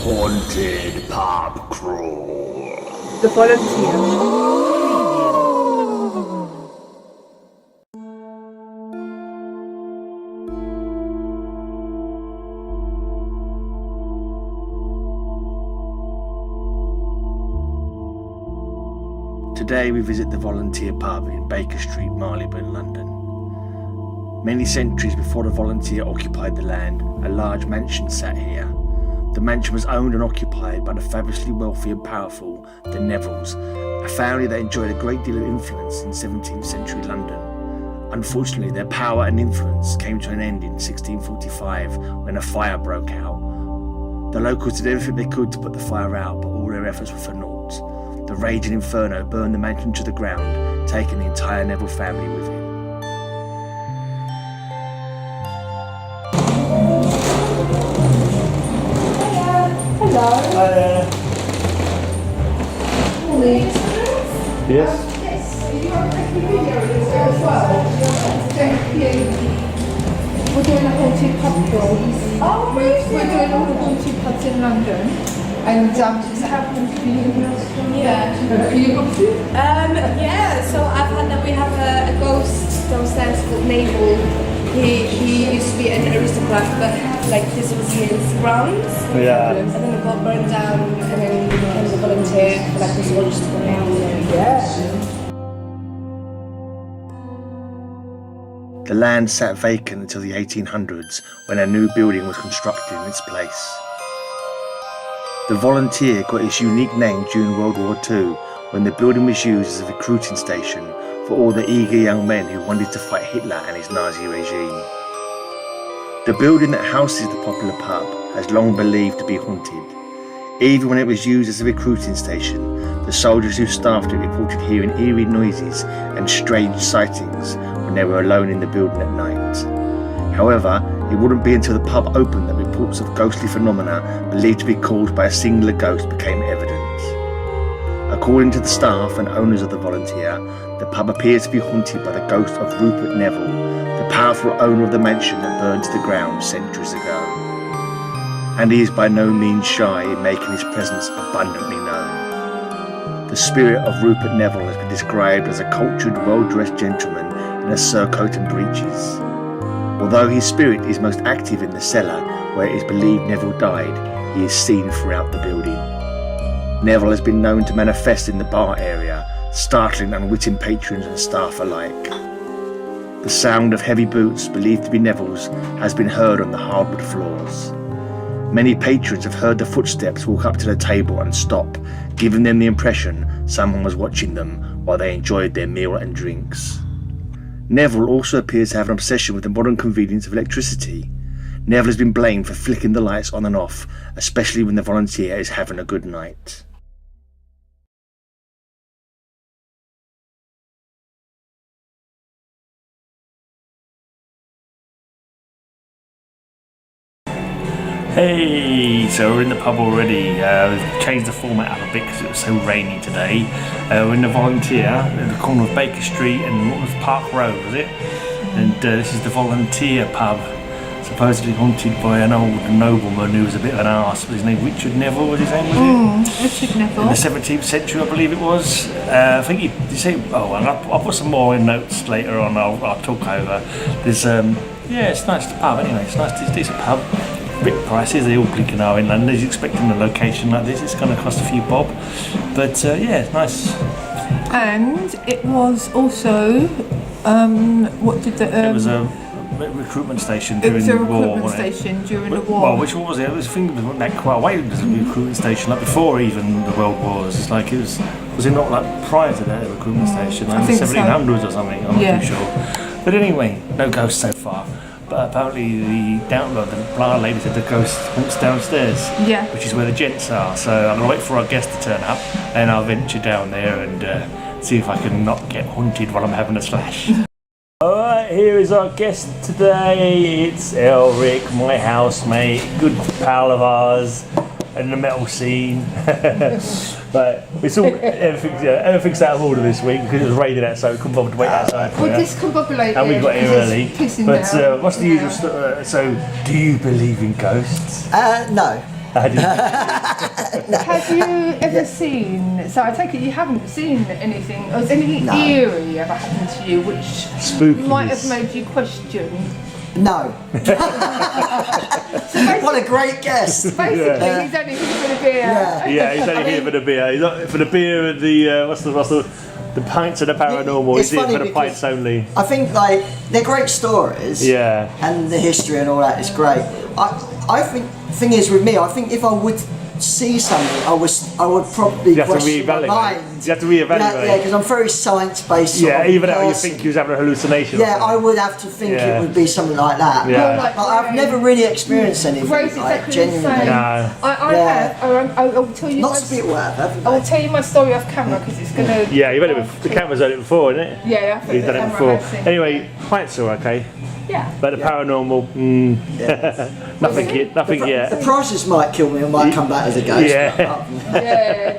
Haunted Pub Crawl. The Volunteer. Today we visit the Volunteer pub in Baker Street, Marylebone, London. Many centuries before the Volunteer occupied the land, a large mansion sat here. The mansion was owned and occupied by the fabulously wealthy and powerful the Nevilles, a family that enjoyed a great deal of influence in 17th century London. Unfortunately, their power and influence came to an end in 1645 when a fire broke out. The locals did everything they could to put the fire out, but all their efforts were for naught. The raging inferno burned the mansion to the ground, taking the entire Neville family with it. Hello. Hi there. Morning. Yes? Yes. You want to take a video as well? Thank you. We're doing a haunted pub crawl. Oh, amazing. We're doing all the haunted pubs in London. And does it have them to be Yeah. Yeah, so I've had that we have a ghost downstairs called Mabel. He used to be an aristocrat, but like this was his grounds. Yeah. And then it got burned down, and then he became a volunteer for like this one just to come out. Yeah. The land sat vacant until the 1800s when a new building was constructed in its place. The Volunteer got its unique name during World War II when the building was used as a recruiting station for all the eager young men who wanted to fight Hitler and his Nazi regime. The building that houses the popular pub has long believed to be haunted. Even when it was used as a recruiting station, the soldiers who staffed it reported hearing eerie noises and strange sightings when they were alone in the building at night. However, it wouldn't be until the pub opened that reports of ghostly phenomena believed to be caused by a singular ghost became evident. According to the staff and owners of the Volunteer, the pub appears to be haunted by the ghost of Rupert Neville, the powerful owner of the mansion that burned to the ground centuries ago. And he is by no means shy in making his presence abundantly known. The spirit of Rupert Neville has been described as a cultured, well-dressed gentleman in a surcoat and breeches. Although his spirit is most active in the cellar, where it is believed Neville died, he is seen throughout the building. Neville has been known to manifest in the bar area, startling unwitting patrons and staff alike. The sound of heavy boots, believed to be Neville's, has been heard on the hardwood floors. Many patrons have heard the footsteps walk up to the table and stop, giving them the impression someone was watching them while they enjoyed their meal and drinks. Neville also appears to have an obsession with the modern convenience of electricity. Neville has been blamed for flicking the lights on and off, especially when the Volunteer is having a good night. Hey, so we're in the pub already. We've changed the format up a bit because it was so rainy today. We're in the Volunteer at the corner of Baker Street and what was Park Road, was it? And this is the Volunteer pub, supposedly haunted by an old nobleman who was a bit of an arse. His name Richard Neville was his name, was it? Richard Neville. In the 17th century, I believe it was. I think you say, and I'll put some more in notes later on. I'll talk over. There's yeah, it's nice pub anyway. It's nice, it's a decent pub. Bit prices, they all blinking are in London. As you're expecting a location like this, it's going to cost a few bob. But yeah, it's nice. And it was also, what did the... it was a recruitment station during the war. It was a war, recruitment station during the war. Well, which one was it? I was thinking it wasn't that quite away. It was a recruitment station, like before even the World Wars. It's like it was it not like prior to that, a recruitment station, like the 1700s or something? I'm not too sure. But anyway, no ghosts so far. But apparently the bar lady said the ghost haunts downstairs, which is where the gents are. So I'm going to wait for our guest to turn up and I'll venture down there and see if I can not get haunted while I'm having a slash. Alright, here is our guest today. It's Elric, my housemate, good pal of ours in the metal scene. But it's all everything's out of order this week because it was raining outside. We couldn't bother to wait outside. Well, discombobulated. And we got here early. But what's the usual? So, do you believe in ghosts? No. Have you ever seen? So I take it you haven't seen anything. Has anything eerie ever happened to you, which Spooky. might have made you question? No. What a great guess. Basically, he's only here for the beer. Yeah, he's only here for the beer. He's not for the beer and the what's the pints and the paranormal. It's He's here funny for the because pints only. I think like they're great stories. Yeah. And the history and all that is great. I think the thing is with me, I think if I would see something, I would probably You have to question my reevaluate. mind. You have to reevaluate. Yeah, because I'm very science-based. Yeah, even though you person. think you was having a hallucination. Yeah, I would have to think Yeah. it would be something like that. Yeah. Like But I've never really experienced anything Grace, like exactly the genuinely. same. No. I Yeah. have. I will tell you. Not my, to be aware of, haven't I will they? tell you my story off camera because it's gonna. Yeah, you've had it. The camera's done it before, isn't it? Yeah, I think You've the done it camera before. has seen. Anyway, pints are okay, Yeah. but the paranormal, nothing yet. Nothing The yet. prices might kill me, I might come back as a ghost. Yeah. but apart from that- Yeah.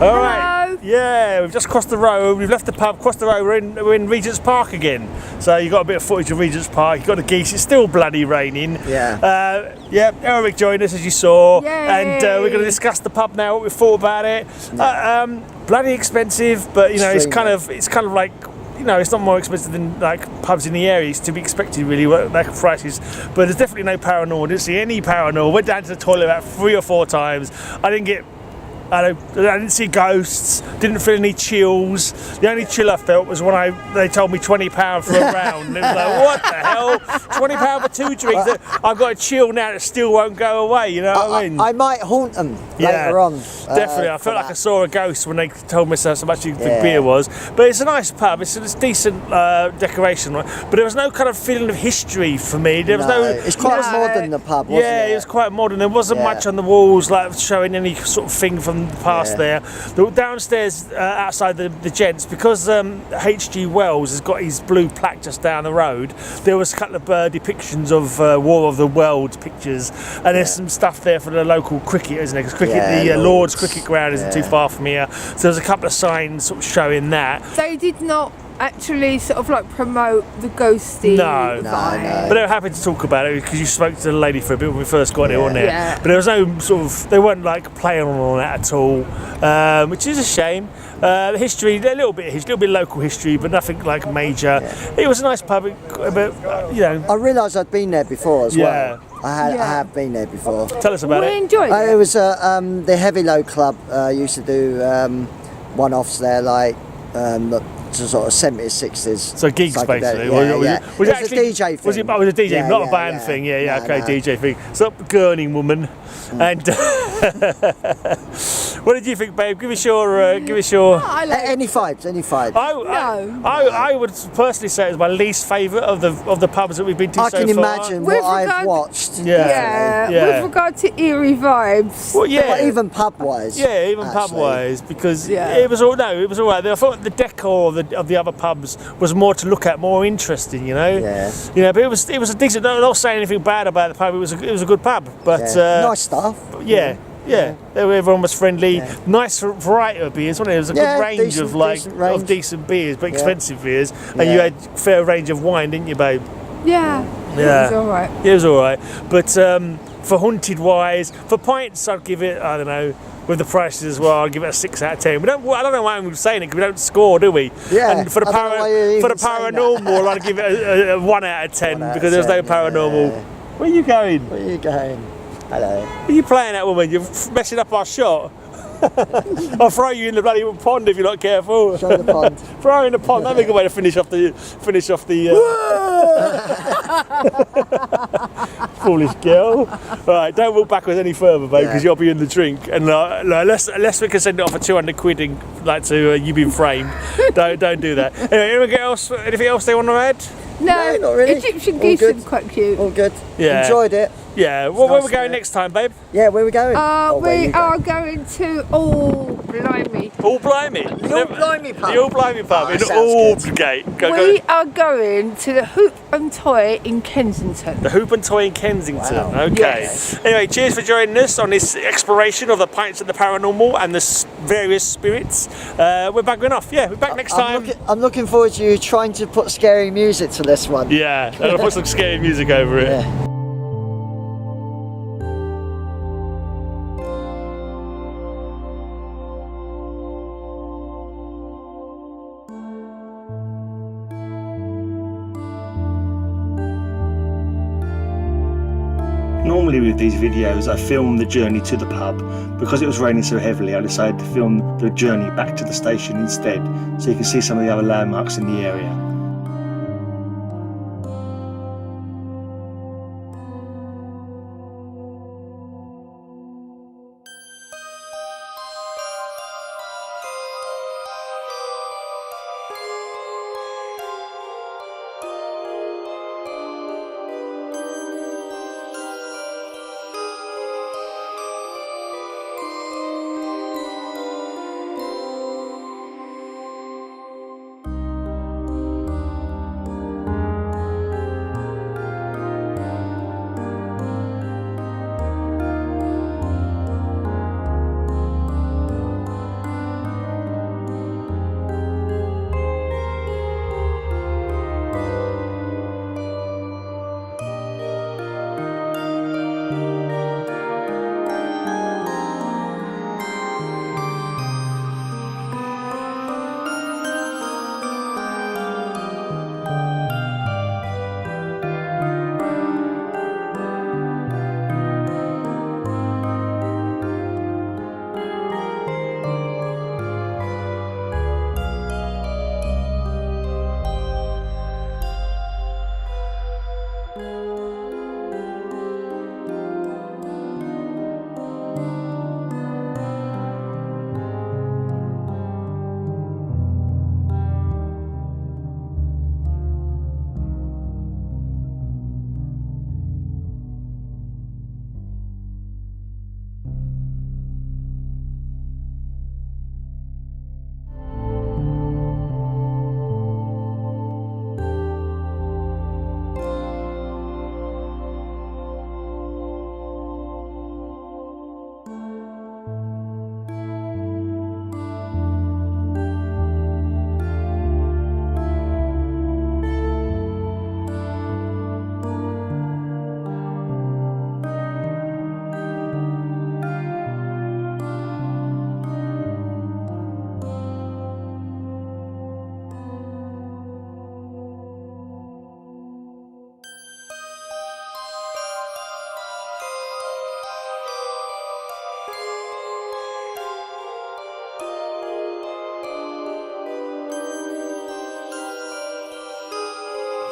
All right. Yeah, we've just crossed the road. We've left the pub, crossed the road. We're in Regent's Park again. So you got a bit of footage of Regent's Park. You got the geese. It's still bloody raining. Yeah. Yeah. Elric joined us as you saw, Yay. and we're going to discuss the pub now. What we thought about it. Bloody expensive, but you know it's kind of like. You know, it's not more expensive than like pubs in the area. It's to be expected, really, like prices. But there's definitely no paranormal. Didn't see any paranormal. Went down to the toilet about 3 or 4 times. I didn't see ghosts, didn't feel any chills. The only chill I felt was when they told me £20 for a round. And it was like, what the hell? £20 for 2 drinks? I've got a chill now that still won't go away, you know what I mean? I might haunt them later on. Definitely. I felt like I saw a ghost when they told me so much the beer was. But it's a nice pub, it's a decent decoration, but there was no kind of feeling of history for me. There was no. It's quite modern, the pub, wasn't it? Yeah, it was quite modern. There wasn't much on the walls like showing any sort of thing from the past there. Downstairs, outside the gents, because H.G. Wells has got his blue plaque just down the road, there was a couple of depictions of War of the Worlds pictures, and there's some stuff there for the local cricket, isn't there? Because the Lord's cricket ground isn't too far from here, so there's a couple of signs sort of showing that. They did not actually sort of like promote the ghosty vibe. But they were happy to talk about it because you spoke to the lady for a bit when we first got it on there. Yeah. But there was no sort of, they weren't like playing on that at all, which is a shame. The history, a little bit local history, but nothing like major. It was a nice pub, but you know. I realised I'd been there before as well. I have been there before. Tell us about We it. enjoyed it. It was the Heavy Low Club used to do one-offs there, like sort of 70s, 60s. So gigs psychedelic. basically. Was it actually a DJ thing? Was it a DJ, not a band thing? Yeah, okay, DJ thing. So gurning woman. And what did you think, babe? Give us your. I like Any vibes? I would personally say it's my least favourite of the pubs that we've been to I so can far. imagine With what I've regard- watched. Yeah. With regard to eerie vibes. Well, yeah. But even pub-wise. Yeah, even actually. pub-wise, because Yeah. it was all right. I thought the decor of the other pubs was more to look at, more interesting, you know. Yeah. You know, but it was a decent. I'm not saying anything bad about the pub. It was a good pub, but Nice stuff. Yeah. Everyone was friendly. Nice variety of beers, wasn't it? It was a good range decent- of like decent range. of decent beers, but expensive beers. And you had fair range of wine, didn't you, babe? Yeah. Yeah. It was alright. Yeah, it was all right. But for haunted wise, for pints, I'd give it, I don't know, with the prices as well, I'd give it a 6 out of 10. I don't know why I'm saying it, because we don't score, do we? Yeah, And for the, I don't know why you're even saying paranormal, I'd give it a 1 out of 10 because there's no paranormal. Yeah. Where are you going? Where are you going? Hello. Are you playing that woman? You're messing up our shot. I'll throw you in the bloody pond if you're not careful. Show the pond. Throw her in the pond. That'd be a good way to finish off the. Foolish girl. Right, don't walk backwards any further, babe, because you'll be in the drink. And unless we can send it off for 200 quid and like to you being framed, don't do that. Anyway, anything else they want to add? No, not really. Egyptian All geese good. are quite cute. All good. Yeah. Enjoyed it. Yeah. Where are we going next time, babe? Yeah, where are we going? We are going to blimey. All Blimey. The All Blimey pub. The All Blimey pub in that sounds good. Aldgate. We are going to the Hoop and Toy in Kensington. The Hoop and Toy in Kensington. Wow. Okay. Yes. Anyway, cheers for joining us on this exploration of the pints of the paranormal and the various spirits. We're backing off. Yeah, we're back next time. I'm looking forward to you trying to put scary music to this one. Yeah, I'm gonna put some scary music over it. Yeah. Normally with these videos I film the journey to the pub. Because it was raining so heavily I decided to film the journey back to the station instead, so you can see some of the other landmarks in the area.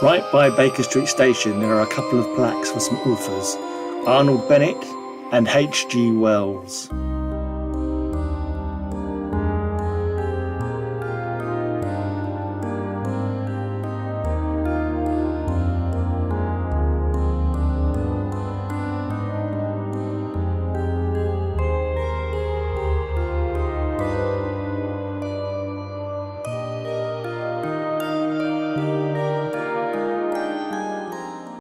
Right by Baker Street Station there are a couple of plaques for some authors, Arnold Bennett and H.G. Wells.